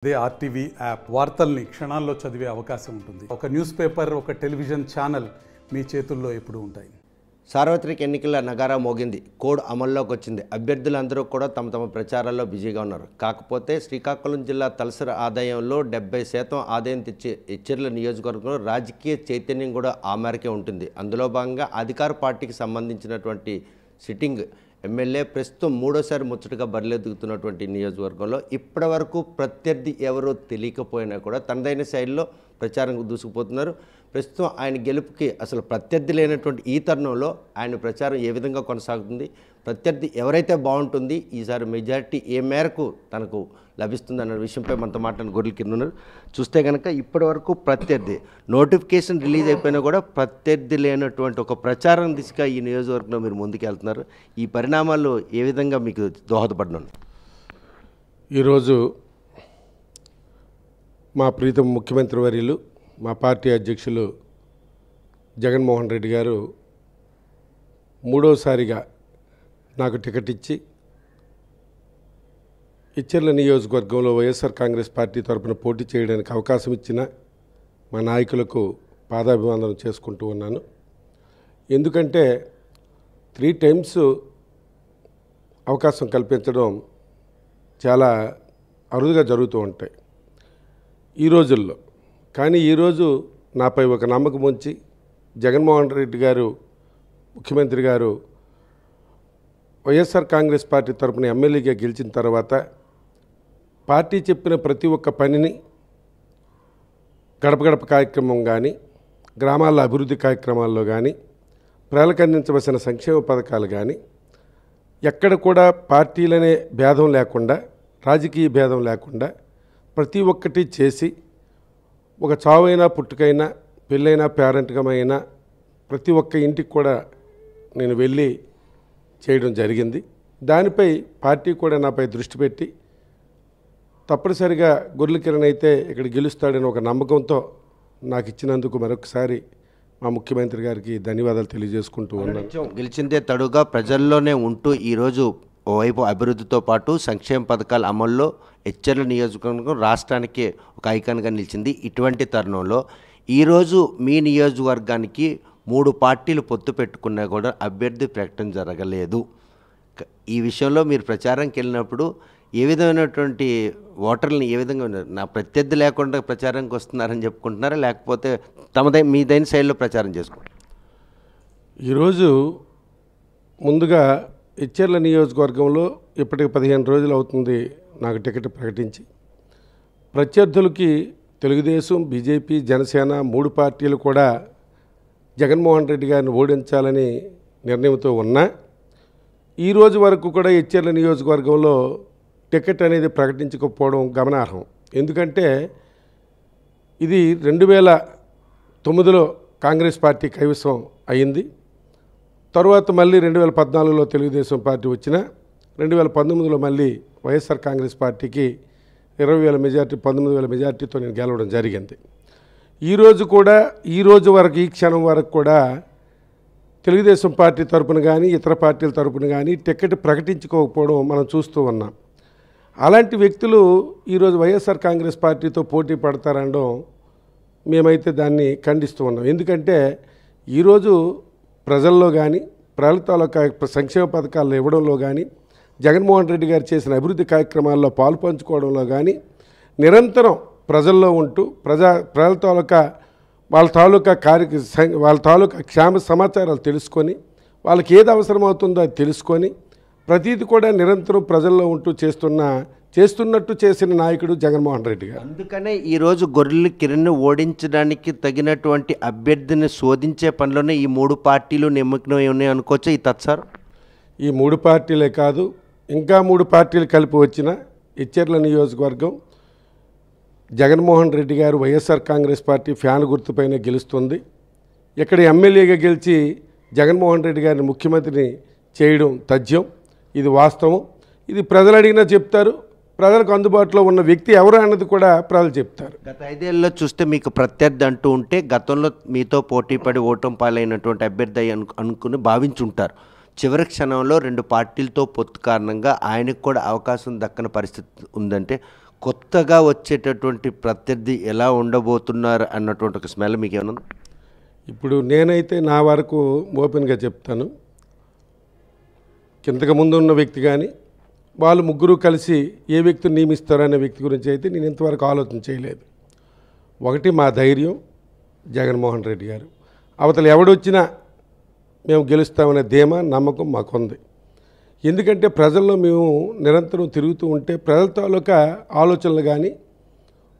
అదే RTV app వార్తల్ని క్షణాల్లో చదివే అవకాశం ఉంటుంది. ఒక న్యూస్ పేపర్, ఒక టెలివిజన్ ఛానల్ మీ చేతుల్లో ఎప్పుడూ ఉంటాయి. సార్వత్రిక ఎన్నికల నగారా మోగింది. కోడ్ అమల్లోకి వచ్చింది. అభ్యర్థులందరూ కూడా తమ ప్రచారాల్లో బిజీగా ఉన్నారు. కాకపోతే శ్రీకాకుళం జిల్లా తలసరి ఆదాయంలో 70% ఆదాయం తెచ్చే ఎచ్చెర్ల నియోజకవర్గంలో రాజకీయ చైతన్యం కూడా ఆ మేరకే ఉంటుంది. అందులో భాగంగా అధికార పార్టీకి సంబంధించినటువంటి సిట్టింగ్ ఎమ్మెల్యే ప్రస్తుతం మూడోసారి ముచ్చటగా బరిలెదుగుతున్నటువంటి నియోజకవర్గంలో ఇప్పటి వరకు ప్రత్యర్థి ఎవరో తెలియకపోయినా కూడా తనదైన శైలిలో ప్రచారం దూసుకుపోతున్నారు. ప్రస్తుతం ఆయన గెలుపుకి అసలు ప్రత్యర్థి లేనటువంటి ఈ తరుణంలో ఆయన ప్రచారం ఏ విధంగా కొనసాగుతుంది, ప్రత్యర్థి ఎవరైతే బాగుంటుంది, ఈసారి మెజారిటీ ఏ మేరకు తనకు లభిస్తుంది అన్న విషయంపై మనతో మాట్లాడిన గొర్రెల కింద ఉన్నారు. చూస్తే కనుక ఇప్పటి వరకు ప్రత్యర్థి నోటిఫికేషన్ రిలీజ్ అయిపోయినా కూడా ప్రత్యర్థి లేనటువంటి ఒక ప్రచారం దిశగా ఈ నియోజకవర్గంలో మీరు ముందుకు వెళ్తున్నారు. ఈ పరిణామాలు ఏ విధంగా మీకు దోహదపడినాను? ఈరోజు మా ప్రీతం ముఖ్యమంత్రి వర్యులు, మా పార్టీ అధ్యక్షులు జగన్మోహన్ రెడ్డి గారు మూడోసారిగా నాకు టికెట్ ఇచ్చి ఇచ్చెర్ల నియోజకవర్గంలో వైఎస్ఆర్ కాంగ్రెస్ పార్టీ తరఫున పోటీ చేయడానికి అవకాశం ఇచ్చిన మా నాయకులకు పాదాభివందనం చేసుకుంటూ ఉన్నాను. ఎందుకంటే 3 times అవకాశం కల్పించడం చాలా అరుదుగా జరుగుతూ ఉంటాయి ఈ రోజుల్లో. కానీ ఈరోజు నాపై ఒక నమ్మకం ఉంచి జగన్మోహన్ రెడ్డి గారు ముఖ్యమంత్రి గారు వైఎస్ఆర్ కాంగ్రెస్ పార్టీ తరఫున ఎమ్మెల్యేగా గెలిచిన తర్వాత పార్టీ చెప్పిన ప్రతి ఒక్క పనిని గడప గడప కార్యక్రమం కానీ, గ్రామాల అభివృద్ధి కార్యక్రమాల్లో కానీ, ప్రజలకు అందించవలసిన సంక్షేమ పథకాలు కానీ ఎక్కడ కూడా పార్టీలనే భేదం లేకుండా, రాజకీయ భేదం లేకుండా ప్రతి ఒక్కటి చేసి ఒక చావైనా పుట్టుకైనా పెళ్ళైనా పేరెంట్గమైనా ప్రతి ఒక్క ఇంటికి కూడా నేను వెళ్ళి చేయడం జరిగింది. దానిపై పార్టీ కూడా నాపై దృష్టి పెట్టి తప్పనిసరిగా గొర్రెల కిరణ్ అయితే ఇక్కడ గెలుస్తాడని ఒక నమ్మకంతో నాకు ఇచ్చినందుకు మరొకసారి మా ముఖ్యమంత్రి గారికి ధన్యవాదాలు తెలియజేసుకుంటూ ఉన్నాను. గెలిచిందే తడుగా ప్రజల్లోనే ఉంటూ ఈరోజు ఓవైపు అభివృద్ధితో పాటు సంక్షేమ పథకాల అమల్లో ఎచ్చెర్ల నియోజకవర్గం రాష్ట్రానికి ఒక ఐకాన్గా నిలిచింది. ఇటువంటి తరుణంలో ఈరోజు మీ నియోజకవర్గానికి 3 పార్టీలు పొత్తు పెట్టుకున్నా కూడా అభ్యర్థి ప్రకటన జరగలేదు. ఈ విషయంలో మీరు ప్రచారంకి వెళ్ళినప్పుడు ఏ విధమైనటువంటి ఓటర్లని ఏ విధంగా నా ప్రత్యర్థి లేకుండా ప్రచారానికి వస్తున్నారని చెప్పుకుంటున్నారా, లేకపోతే మీదైన శైలిలో ప్రచారం చేసుకుంటారు? ఈరోజు ముందుగా ఇచ్చెర్ల నియోజకవర్గంలో ఇప్పటికి 15 రోజులు అవుతుంది నాకు టికెట్ ప్రకటించి. ప్రత్యర్థులకి తెలుగుదేశం, బీజేపీ, జనసేన 3 పార్టీలు కూడా జగన్మోహన్ రెడ్డి గారిని ఓడించాలని నిర్ణయంతో ఉన్నా ఈరోజు వరకు కూడా ఇచ్చెర్ల నియోజకవర్గంలో టికెట్ అనేది ప్రకటించకపోవడం గమనార్హం. ఎందుకంటే ఇది 2009లో కాంగ్రెస్ పార్టీ కైవసం అయింది. తర్వాత మళ్ళీ 2014లో తెలుగుదేశం పార్టీ వచ్చిన 2019లో మళ్ళీ వైఎస్ఆర్ కాంగ్రెస్ పార్టీకి 20,000 మెజార్టీ, 19,000 మెజార్టీతో నేను గెలవడం జరిగింది. ఈరోజు కూడా ఈరోజు వరకు ఈ క్షణం వరకు కూడా తెలుగుదేశం పార్టీ తరపున కానీ ఇతర పార్టీల తరపున కానీ టికెట్ ప్రకటించుకోకపోవడం మనం చూస్తూ ఉన్నాం. అలాంటి వ్యక్తులు ఈరోజు వైఎస్ఆర్ కాంగ్రెస్ పార్టీతో పోటీ పడతారనడం మేమైతే దాన్ని ఖండిస్తూ ఉన్నాం. ఎందుకంటే ఈరోజు ప్రజల్లో కానీ, ప్రజల తాలూకా సంక్షేమ పథకాలు ఇవ్వడంలో కానీ, జగన్మోహన్ రెడ్డి గారు చేసిన అభివృద్ధి కార్యక్రమాల్లో పాలు పంచుకోవడంలో కానీ నిరంతరం ప్రజల్లో ఉంటూ ప్రజల తాలూకా వాళ్ళ తాలూకా క్షేమ సమాచారాలు తెలుసుకొని, వాళ్ళకి ఏది అవసరమవుతుందో అది తెలుసుకొని ప్రతిదీ కూడా నిరంతరం ప్రజల్లో ఉంటూ చేస్తున్నట్టు చేసిన నాయకుడు జగన్మోహన్ రెడ్డి గారు. అందుకనే ఈరోజు గొర్రెల కిరణ్ ఓడించడానికి తగినటువంటి అభ్యర్థిని శోధించే పనిలోనే ఈ 3 పార్టీలు నిమగ్నమై ఉన్నాయి అనుకోవచ్చు. ఈ తత్సారు ఈ 3 పార్టీలే కాదు, ఇంకా 3 పార్టీలు కలిపి వచ్చిన ఇచ్చెర్ల నియోజకవర్గం జగన్మోహన్ రెడ్డి గారు వైఎస్ఆర్ కాంగ్రెస్ పార్టీ ఫ్యాన్ గుర్తుపైన గెలుస్తుంది. ఇక్కడ ఎమ్మెల్యేగా గెలిచి జగన్మోహన్ రెడ్డి గారిని ముఖ్యమంత్రిని చేయడం తథ్యం. ఇది వాస్తవం. ఇది ప్రజలు అడిగినా చెప్తారు. ప్రజలకు అందుబాటులో ఉన్న వ్యక్తి ఎవరు అన్నది కూడా ప్రజలు చెప్తారు. గత 5 ఏళ్ళలో చూస్తే మీకు ప్రత్యర్థి అంటూ ఉంటే గతంలో మీతో పోటీపడి ఓటం పాలైనటువంటి అభ్యర్థి అనుకుని భావించుంటారు. చివరి క్షణంలో 2 పార్టీలతో పొత్తు కారణంగా ఆయనకు కూడా అవకాశం దక్కని పరిస్థితి ఉందంటే కొత్తగా వచ్చేటటువంటి ప్రత్యర్థి ఎలా ఉండబోతున్నారు అన్నటువంటి ఒక స్మెల్ మీకు ఏమన్నా? ఇప్పుడు నేనైతే నా వరకు ఓపెన్గా చెప్తాను. ఇంతకు ముందు ఉన్న వ్యక్తి కానీ వాళ్ళు ముగ్గురు కలిసి ఏ వ్యక్తిని నియమిస్తారో అనే వ్యక్తి గురించి అయితే నేను ఇంతవరకు ఆలోచన చేయలేదు. ఒకటి మా ధైర్యం జగన్మోహన్ రెడ్డి గారు, అవతల ఎవడొచ్చినా మేము గెలుస్తామనే ధీమా నమ్మకం మాకుంది. ఎందుకంటే ప్రజల్లో మేము నిరంతరం తిరుగుతూ ఉంటే ప్రజల తాలూకా ఆలోచనలు కానీ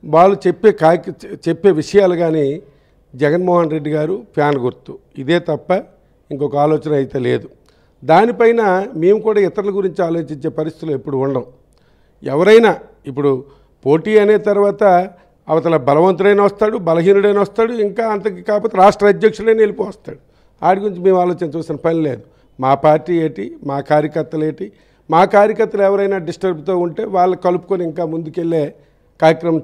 వాళ్ళు చెప్పే విషయాలు కానీ జగన్మోహన్ రెడ్డి గారు ఫ్యాన్ గుర్తు, ఇదే తప్ప ఇంకొక ఆలోచన అయితే లేదు. దానిపైన మేము కూడా ఇతరుల గురించి ఆలోచించే పరిస్థితులు ఎప్పుడు ఉండం. ఎవరైనా ఇప్పుడు పోటీ అనే తర్వాత అవతల బలవంతుడైనా వస్తాడు, బలహీనుడైనా వస్తాడు, ఇంకా అంతకి కాకపోతే రాష్ట్ర అధ్యక్షుడైనా వెళ్ళిపోస్తాడు. వాడి గురించి మేము ఆలోచించవలసిన పని లేదు. మా పార్టీ ఏంటి, మా కార్యకర్తలు ఏంటి, మా కార్యకర్తలు ఎవరైనా డిస్టర్బ్తో ఉంటే వాళ్ళు కలుపుకొని ఇంకా ముందుకెళ్ళే కార్యక్రమం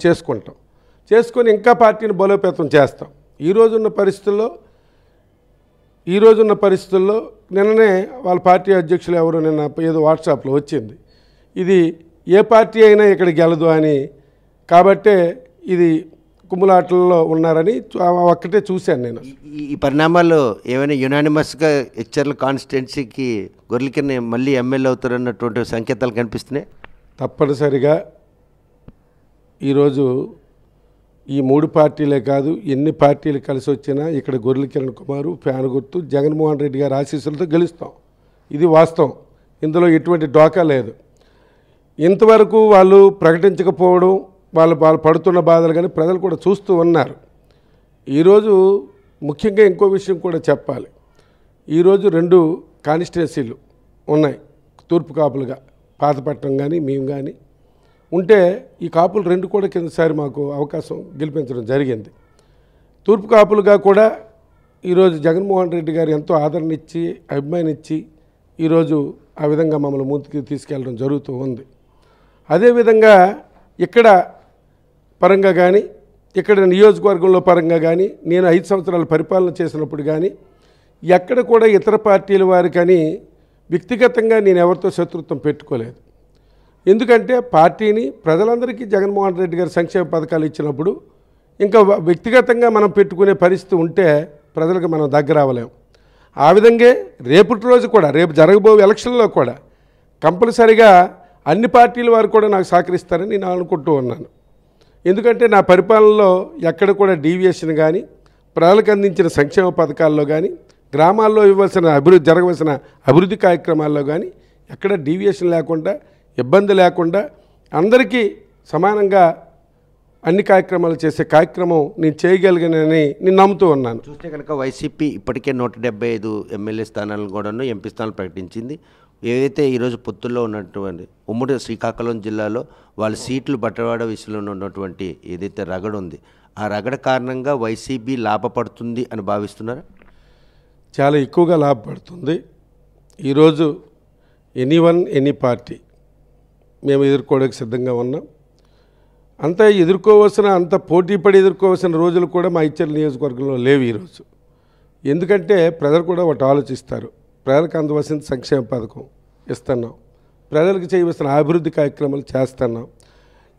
చేసుకొని ఇంకా పార్టీని బలోపేతం చేస్తాం. ఈ రోజున్న పరిస్థితుల్లో నిన్ననే వాళ్ళ పార్టీ అధ్యక్షులు ఎవరు నిన్న ఏదో వాట్సాప్లో వచ్చింది, ఇది ఏ పార్టీ అయినా ఇక్కడ గెలదు అని, కాబట్టే ఇది కుమ్ములాటల్లో ఉన్నారని ఒక్కటే చూశాను నేను. ఈ పరిణామాలు ఏమైనా యునానిమస్గా హెచ్చర్ల కాన్స్టిట్యున్సీకి గొర్రెలకిని మళ్ళీ ఎమ్మెల్యే అవుతారన్నటువంటి సంకేతాలు కనిపిస్తున్నాయి. తప్పనిసరిగా ఈరోజు ఈ 3 పార్టీలే కాదు, ఎన్ని పార్టీలు కలిసి వచ్చినా ఇక్కడ గొర్రెల కిరణ్ కుమార్ ఫ్యాన్ గుర్తు జగన్మోహన్ రెడ్డి గారి ఆశీస్సులతో గెలుస్తాం. ఇది వాస్తవం, ఇందులో ఎటువంటి డోకా లేదు. ఇంతవరకు వాళ్ళు ప్రకటించకపోవడం, వాళ్ళు పడుతున్న బాధలు కానీ ప్రజలు కూడా చూస్తూ ఉన్నారు. ఈరోజు ముఖ్యంగా ఇంకో విషయం కూడా చెప్పాలి. ఈరోజు 2 కాన్స్టిట్యున్సీలు ఉన్నాయి తూర్పు కాపులుగా, పాతపట్నం కానీ మేము కానీ ఉంటే ఈ కాపులు 2 కూడా కిందసారి మాకు అవకాశం గెలిపించడం జరిగింది. తూర్పు కాపులుగా కూడా ఈరోజు జగన్మోహన్ రెడ్డి గారు ఎంతో ఆదరణ ఇచ్చి అభిమానించి ఈరోజు ఆ విధంగా మమ్మల్ని ముందుకు తీసుకెళ్ళడం జరుగుతూ ఉంది. అదేవిధంగా ఇక్కడ పరంగా కానీ ఇక్కడ నియోజకవర్గంలో పరంగా కానీ నేను 5 సంవత్సరాల పరిపాలన చేసినప్పుడు కానీ ఎక్కడ కూడా ఇతర పార్టీల వారికని వ్యక్తిగతంగా నేను ఎవరితో శత్రుత్వం పెట్టుకోలేదు. ఎందుకంటే పార్టీని ప్రజలందరికీ జగన్మోహన్ రెడ్డి గారు సంక్షేమ పథకాలు ఇచ్చినప్పుడు ఇంకా వ్యక్తిగతంగా మనం పెట్టుకునే పరిస్థితి ఉంటే ప్రజలకు మనం దగ్గర అవ్వలేం. ఆ విధంగా రేపటి రోజు కూడా రేపు జరగబోయే ఎలక్షన్లో కూడా కంపల్సరిగా అన్ని పార్టీల వారు కూడా నాకు సహకరిస్తారని నేను అనుకుంటూ ఉన్నాను. ఎందుకంటే నా పరిపాలనలో ఎక్కడ కూడా డీవియేషన్ కానీ ప్రజలకు అందించిన సంక్షేమ పథకాల్లో కానీ గ్రామాల్లో జరగవలసిన అభివృద్ధి కార్యక్రమాల్లో కానీ ఎక్కడ డీవియేషన్ లేకుండా ఇబ్బంది లేకుండా అందరికీ సమానంగా అన్ని కార్యక్రమాలు చేసే కార్యక్రమం నేను చేయగలిగానని నేను నమ్ముతూ ఉన్నాను. చూస్తే కనుక వైసీపీ ఇప్పటికే 175 ఎమ్మెల్యే స్థానాలను కూడాను ఎంపీ స్థానాలు ప్రకటించింది. ఏదైతే ఈరోజు పొత్తుల్లో ఉన్నటువంటి ఉమ్మడి శ్రీకాకుళం జిల్లాలో వాళ్ళ సీట్లు బట్టవాడ విషయంలో ఉన్నటువంటి ఏదైతే రగడ ఉంది, ఆ రగడ కారణంగా వైసీపీ లాభపడుతుంది అని భావిస్తున్నారా? చాలా ఎక్కువగా లాభపడుతుంది. ఈరోజు ఎనీ పార్టీ మేము ఎదుర్కోవడానికి సిద్ధంగా ఉన్నాం. అంత పోటీపడి ఎదుర్కోవాల్సిన రోజులు కూడా మా ఇచ్చర్ల నియోజకవర్గంలో లేవు ఈరోజు. ఎందుకంటే ప్రజలు కూడా ఒకటి ఆలోచిస్తారు, ప్రజలకు అందవలసిన సంక్షేమ పథకం ఇస్తున్నాం, ప్రజలకు చేయవలసిన అభివృద్ధి కార్యక్రమాలు చేస్తున్నాం.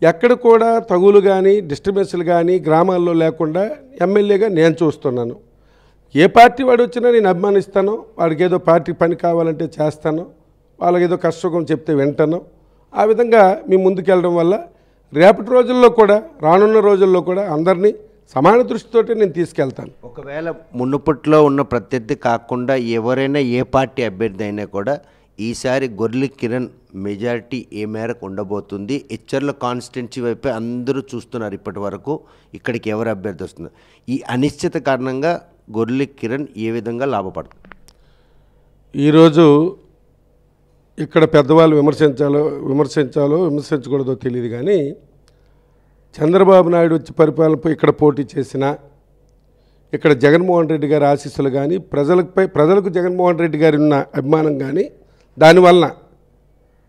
ఎక్కడ కూడా తగులు కానీ డిస్టర్బెన్స్లు కానీ గ్రామాల్లో లేకుండా ఎమ్మెల్యేగా నేను చూస్తున్నాను. ఏ పార్టీ వాడు వచ్చినా నేను అభిమానిస్తాను, వాడికి ఏదో పార్టీ పని కావాలంటే చేస్తాను, వాళ్ళకి ఏదో కష్టం చెప్తే వింటాను. ఆ విధంగా మేము ముందుకెళ్ళడం వల్ల రేపటి రోజుల్లో కూడా రానున్న రోజుల్లో కూడా అందరినీ సమాన దృష్టితోటి నేను తీసుకెళ్తాను. ఒకవేళ మునుపట్లో ఉన్న ప్రత్యర్థి కాకుండా ఎవరైనా ఏ పార్టీ అభ్యర్థి అయినా కూడా ఈసారి గొర్రెల కిరణ్ మెజారిటీ ఏ మేరకు ఉండబోతుంది? హెచ్చర్ల కాన్స్టిట్యున్సీ వైపే అందరూ చూస్తున్నారు ఇప్పటి వరకు, ఇక్కడికి ఎవరు అభ్యర్థి వస్తున్నారు? ఈ అనిశ్చిత కారణంగా గొర్రెల కిరణ్ ఏ విధంగా లాభపడుతుంది? ఈరోజు ఇక్కడ పెద్దవాళ్ళు విమర్శించకూడదో తెలియదు కానీ చంద్రబాబు నాయుడు వచ్చి పరిపాలనపై ఇక్కడ పోటీ చేసినా ఇక్కడ జగన్మోహన్ రెడ్డి గారి ఆశీస్సులు కానీ ప్రజలకు జగన్మోహన్ రెడ్డి గారి ఉన్న అభిమానం కానీ దానివలన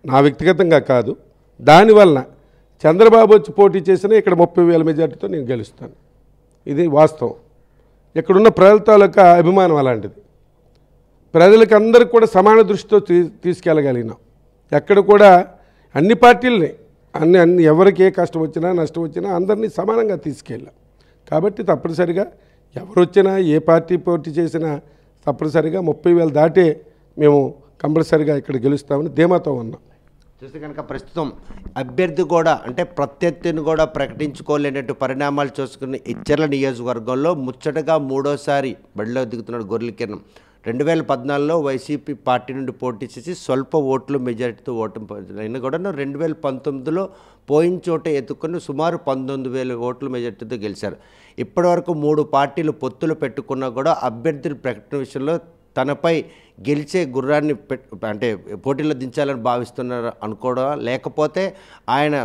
నా వ్యక్తిగతంగా కాదు, దానివలన చంద్రబాబు వచ్చి పోటీ చేసినా ఇక్కడ 30,000 మెజార్టీతో నేను గెలుస్తాను. ఇది వాస్తవం. ఇక్కడున్న ప్రజల తాలూకా అభిమానం అలాంటిది. ప్రజలకు అందరికీ కూడా సమాన దృష్టితో తీసుకెళ్ళగలిగినాం. ఎక్కడ కూడా అన్ని పార్టీలని అన్ని ఎవరికి ఏ కష్టం వచ్చినా నష్టం వచ్చినా అందరినీ సమానంగా తీసుకెళ్ళాం. కాబట్టి తప్పనిసరిగా ఎవరు వచ్చినా ఏ పార్టీ పోటీ చేసినా తప్పనిసరిగా 30,000 దాటే మేము కంపల్సరిగా ఇక్కడ గెలుస్తామని ధీమాతో ఉన్నాం. చూస్తే కనుక ప్రస్తుతం అభ్యర్థి కూడా అంటే ప్రత్యర్థిని కూడా ప్రకటించుకోలేనట్టు పరిణామాలు చూసుకుని ఇచ్చర్ల నియోజకవర్గంలో ముచ్చటగా మూడోసారి బడిలో దిగుతున్నాడు గొర్రెల కిరణం. 2014లో వైసీపీ పార్టీ నుండి పోటీ చేసి స్వల్ప ఓట్లు మెజారిటీతో అయినా కూడా 2019లో పోయిన చోటే ఎత్తుకొని సుమారు 19,000 ఓట్ల మెజారిటీతో గెలిచారు. ఇప్పటివరకు 3 పార్టీలు పొత్తులు పెట్టుకున్నా కూడా అభ్యర్థుల ప్రకటన విషయంలో తనపై గెలిచే గుర్రాన్ని అంటే పోటీలో దించాలని భావిస్తున్నారు అనుకోవడం, లేకపోతే ఆయన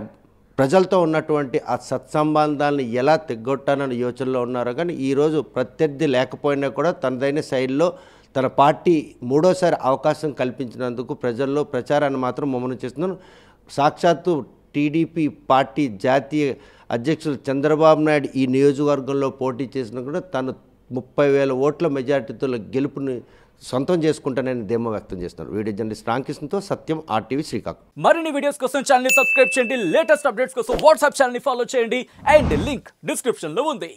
ప్రజలతో ఉన్నటువంటి ఆ సత్సంబంధాలను ఎలా తెగ్గొట్టానని యోచనలో ఉన్నారో. కానీ ఈరోజు ప్రత్యర్థి లేకపోయినా కూడా తనదైన శైలిలో తన పార్టీ మూడోసారి అవకాశం కల్పించినందుకు ప్రజల్లో ప్రచారాన్ని మాత్రం ముమ్మరం చేస్తున్నారు. సాక్షాత్తు టీడీపీ పార్టీ జాతీయ అధ్యక్షులు చంద్రబాబు నాయుడు ఈ నియోజకవర్గంలో పోటీ చేసినా కూడా తను 30,000 ఓట్ల మెజార్టీతో గెలుపుని సొంతం చేసుకుంటానని ధీమా వ్యక్తం చేస్తున్నారు. వీడియో జర్నలిస్ట్ రామకృష్ణతో సత్యం, RTV శ్రీకాకుళం. మరిన్ని వీడియోస్ కోసం ఛానల్ ని సబ్స్క్రైబ్ చేయండి. లేటెస్ట్ అప్డేట్స్ కోసం వాట్సాప్ ఛానల్ ని ఫాలో చేయండి. అండ్ లింక్ డిస్క్రిప్షన్ లో ఉంది.